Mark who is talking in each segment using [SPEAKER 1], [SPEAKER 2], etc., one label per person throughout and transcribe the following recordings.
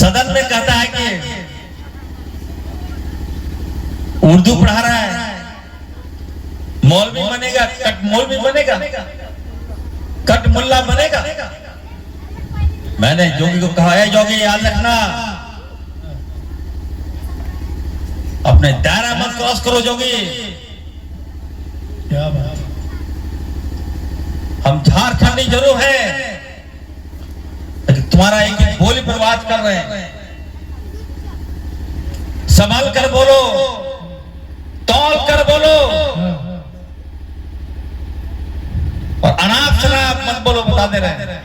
[SPEAKER 1] सदन में कहता है कि उर्दू पढ़ा रहा है, मौलवी बनेगा, कट मौलवी बनेगा, कट मुल्ला बनेगा। मैंने जोगी को कहा है, जोगी याद रखना, अपने दायरा मत क्रॉस करो जोगी।
[SPEAKER 2] क्या बात,
[SPEAKER 1] हम झारखंडी जरूर है, लेकिन तुम्हारा एक बोली पर बात कर रहे हैं। संभल कर बोलो, तौल कर बोलो, और अनाप शनाप मत बोलो, बता दे रहे हैं।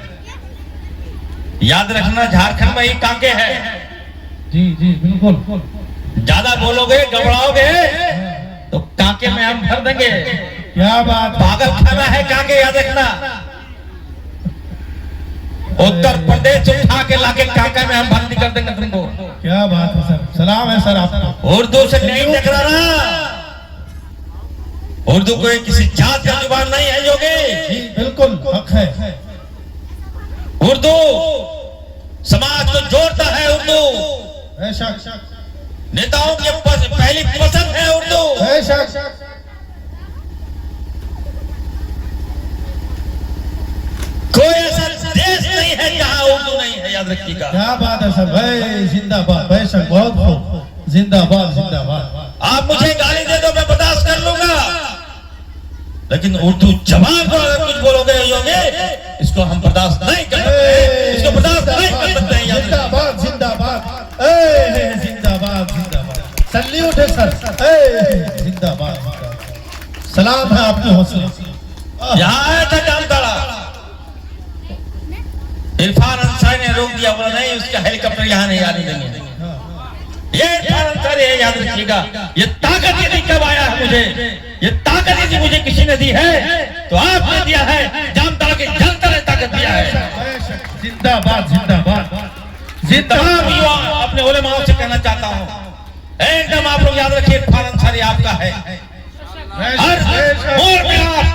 [SPEAKER 1] याद रखना, झारखंड में ही कांके है।
[SPEAKER 2] जी जी बिल्कुल।
[SPEAKER 1] ज्यादा बोलोगे, घबराओगे तो कांके में हम भर देंगे।
[SPEAKER 2] क्या बात,
[SPEAKER 1] पागल खाना है कांके, याद रखना। उत्तर प्रदेश उठा के लाके कांके में हम भर्ती कर देंगे तुमको।
[SPEAKER 2] क्या बात है सर, सलाम है सर आपको।
[SPEAKER 1] उर्दू से नहीं टकराना, उर्दू कोई किसी जात का जुबान नहीं है योगी।
[SPEAKER 2] जी बिल्कुल हक है।
[SPEAKER 1] उर्दू समाज को जोड़ता है, उर्दू
[SPEAKER 2] बेशक,
[SPEAKER 1] नेताओं के पहली पसंद है उर्दू।
[SPEAKER 2] बेशक।
[SPEAKER 1] कोई ऐसा देश नहीं है जहां उर्दू नहीं है, याद रखिएगा।
[SPEAKER 2] क्या बात है सर भाई, जिंदाबाद, बेशक, बहुत खूब, जिंदाबाद जिंदाबाद।
[SPEAKER 1] आप मुझे गाली दे दो, मैं बर्दाश्त कर लूंगा, लेकिन उर्दू जबान पर अगर कुछ बोलोगे योगी, इसको हम बर्दाश्त नहीं कर सकते, इसको बर्दाश्त नहीं कर सकते हैं।
[SPEAKER 2] जिंदाबाद जिंदाबाद, जिंदाबाद जिंदाबाद, सल्यूट है सर, जिंदाबाद। सलाम है आपके हौसले।
[SPEAKER 1] यहाँ आया था जामताड़ा, इरफान अंसारी ने रोक दिया, बोला नहीं, उसका हेलीकॉप्टर यहाँ नहीं आने देंगे। ये इरफान अंसारी है, याद रखिएगा। ये ताकत यदि कब आया है मुझे, ये ताकत यदि मुझे किसी ने दी है तो आपने दिया है, जामताड़ा की जनता ने ताकत दिया है।
[SPEAKER 2] जिंदाबाद जिंदाबाद।
[SPEAKER 1] तमाम युवा अपने उलेमाओं से कहना चाहता हूँ, एकदम आप लोग याद रखिए, इरफान अंसारी आपका है। हर मोड़ पे आप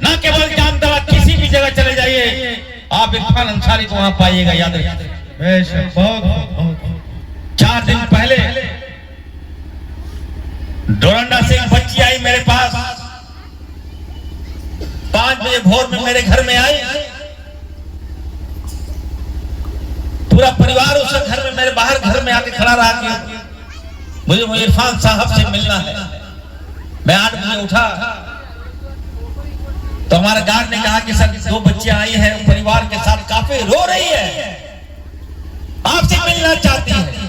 [SPEAKER 1] न केवल जामताड़ा, किसी भी जगह चले जाइए, आप इरफान अंसारी को वहां पाइएगा, याद रखिए।
[SPEAKER 2] बहुत
[SPEAKER 1] 4 दिन पहले डोरंडा से एक बच्ची आई मेरे पास, 5 बजे भोर में मेरे घर में आई। पूरा परिवार उस घर में, मेरे बाहर घर में आके खड़ा रहा कि मुझे वो इरफान साहब से मिलना है। मैं 8 बजे उठा तो हमारे गार्ड ने कहा कि सर 2 बच्चियां आई हैं परिवार के साथ, काफी रो रही है, आपसे मिलना चाहती है।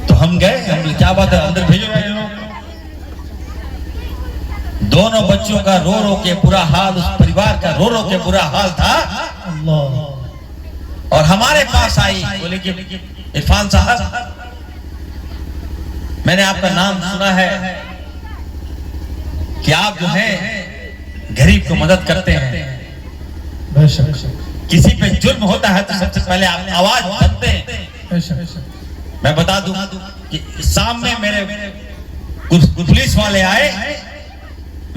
[SPEAKER 1] तो हम गए, हम क्या बात है, अंदर भेजो। दोनों बच्चों का रो रो के बुरा हाल, उस परिवार का रो रो के बुरा हाल था। और हमारे पास आई, बोले कि इरफान साहब, मैंने आपका नाम सुना है कि आप जो हैं गरीब को मदद करते हैं, किसी पे जुल्म होता है तो सबसे पहले आप आवाज उठाते हैं। मैं बता दूं कि सामने मेरे कुछ पुलिस वाले आए,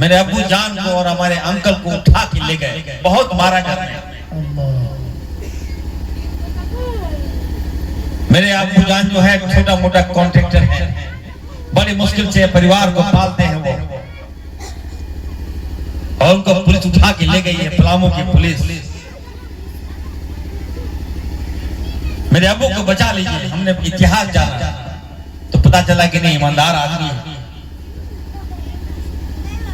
[SPEAKER 1] मेरे अब्बू जान को और हमारे अंकल को उठा के ले गए, बहुत मारा घर में। मेरे अब्बू जान जो है छोटा मोटा कॉन्ट्रैक्टर है, बड़ी मुश्किल से परिवार को पालते हैं वो, और उनको पुलिस उठा के ले गई है, पलामू की पुलिस। मेरे अब्बू को बचा लीजिए। हमने इतिहास जाना तो पता चला कि नहीं, ईमानदार आदमी है,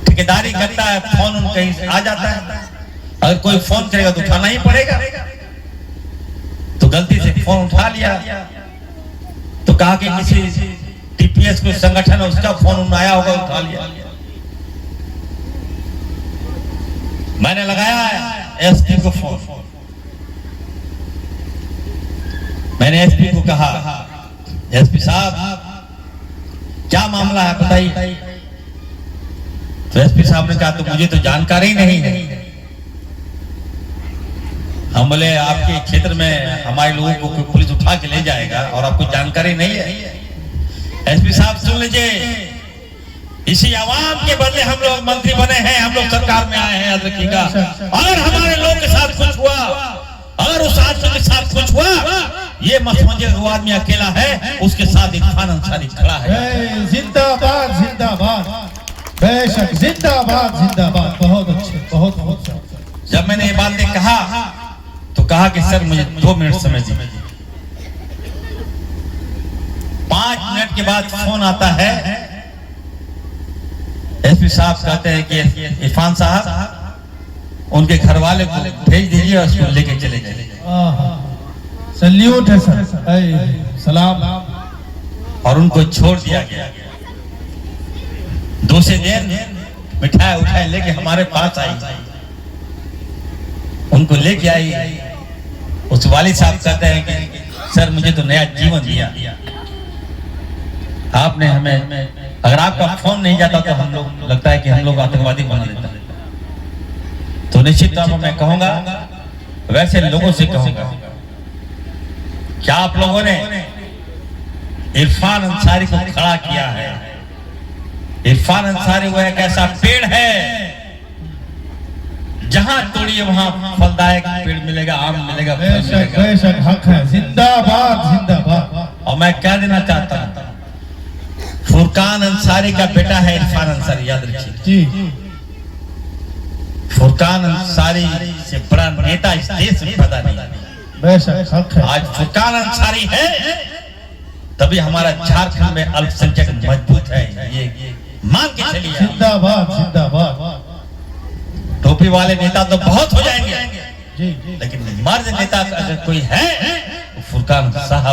[SPEAKER 1] ठेकेदारी करता है, फोन उन कहीं से आ जाता है, अगर कोई फोन करेगा तो उठाना ही पड़ेगा। तो गलती से फोन उठा लिया तो कहा कि किसी टीपीएस कोई संगठन है, उसका फोन आया होगा, उठा लिया। मैंने लगाया एसपी को फोन, मैंने एसपी को कहा, एसपी साहब क्या मामला है बताइए। तो एसपी साहब ने कहा, तो मुझे तो जानकारी नहीं है। हम बोले, आपके क्षेत्र में हमारे लोगों को कोई पुलिस उठा के ले जाएगा और आपको जानकारी नहीं है। एसपी साहब सुन लीजिए, इसी आवाम के बदले हम लोग मंत्री बने हैं, हम लोग सरकार में आए हैं, याद रखिएगा। अगर हमारे लोग के साथ कुछ हुआ और उस आदमी के साथ कुछ हुआ, ये मत समझिए वो आदमी अकेला है, उसके साथ इरफान अंसारी खड़ा है।
[SPEAKER 2] जिंदाबाद जिंदाबाद, बेशक जिंदाबाद जिंदाबाद। बहुत अच्छे, बहुत बहुत।
[SPEAKER 1] जब मैंने ये बातें कहा तो कहा कि सर मुझे 2 मिनट समय दीजिए। 5 मिनट के बाद फोन आता है, एसपी साहब कहते हैं कि इरफान साहब उनके घर वाले को भेज दीजिए और उसको लेके चले जाइए।
[SPEAKER 2] सल्यूट है सर, सलाम।
[SPEAKER 1] और उनको छोड़ दिया गया। दूसरे दिन मिठाई उठाई लेके हमारे पास आई, उनको लेके आई। उस वालिद साहब कहते हैं कि सर मुझे तो नया जीवन दिया आपने हमें, अगर आपका फोन नहीं जाता तो हम लोग लगता है कि हम लोग आतंकवादी बना देता। तो निश्चित तौर पर मैं कहूंगा, वैसे लोगों से कहूंगा, क्या आप लोगों ने इरफान अंसारी को खड़ा किया है। इरफान अंसारी वो एक ऐसा पेड़ है, जहां तोड़िए वहां फलदायक पेड़ मिलेगा, आम मिलेगा,
[SPEAKER 2] बेशक बेशक, हक है। जिंदाबाद जिंदाबाद।
[SPEAKER 1] और मैं कह देना चाहता हूं, फुरकान अंसारी का बेटा है इरफान अंसारी, याद रखिए
[SPEAKER 2] जी।
[SPEAKER 1] फुरकान अंसारी से बड़ा नेता इस देश में पैदा नहीं।
[SPEAKER 2] बेशक हक है।
[SPEAKER 1] आज फुरकान अंसारी है तभी हमारा झारखंड में अल्पसंख्यक मजबूत है, ये मान के चलिए।
[SPEAKER 2] जिंदाबाद जिंदाबाद।
[SPEAKER 1] टोपी वाले नेता तो बहुत हो जाएंगे,
[SPEAKER 2] जी
[SPEAKER 1] लेकिन मर्द नेता अगर कोई है तो फुरकान साहब